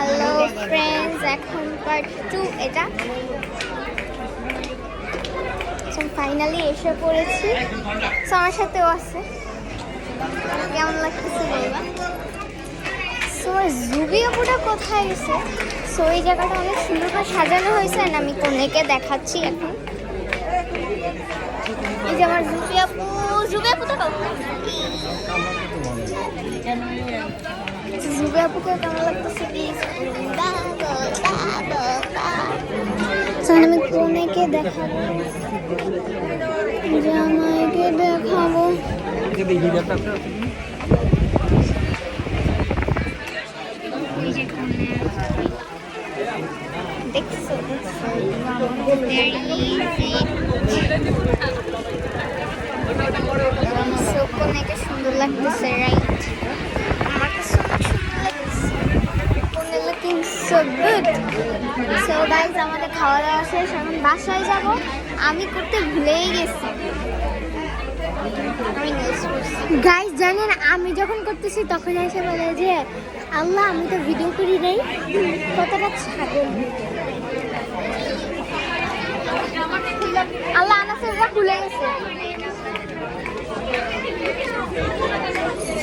Hello friends, এখন part 2 এটা। Finally এসে পড়েছি। সো আমার সাথেও আছে। কেমন লাগতেছে বলবা? সো জুবি আপুটা কোথায় গেছে? সো এই জায়গাটা অনেক সুন্দর করে সাজানো হয়েছে। আর আমি কনেকে দেখাচ্ছি এখন। এই যে আমার জুবি আপু। জুবি আপুটা কোথায়? জুবি আপুকে কেমন লাগতেছে? আমি কনেকে দেখাবো, জামাইকে দেখাবো। দেখছো কনেকে সুন্দর লাগতেছে, রাইট? আমার কাছে অনেক সুন্দর লাগতেছে। কনে looking so good. So guys, আমাদের খাওয়া দাওয়া শেষ, এখন বাসায় যাব। আমি করতে ভুলেই গেছি। গাইস জানেন, আমি যখন করতেছি তখন এসে বলে যে আল্লাহ আমি তো ভিডিও করি নাই, কতটা ছাগল। আল্লাহ আনাসেরটা খুলে গেছে।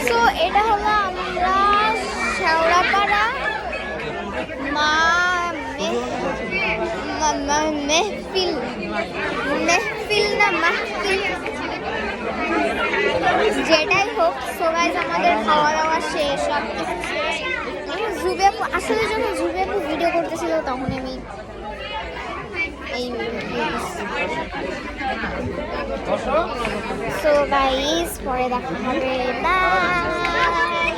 সো এটা হলো আমরা শেওড়াপাড়া মেহফিল না মাহফিল, যেটাই হোক। সো গাইস, আমাদের খাওয়া দাওয়া শেষ, সব কিছু শেষ। জুবি আপু আসলে যখন জুবি আপু ভিডিও করতেছিল তখন আমি এই সো গাইস, পরে দেখা হবে। বাই।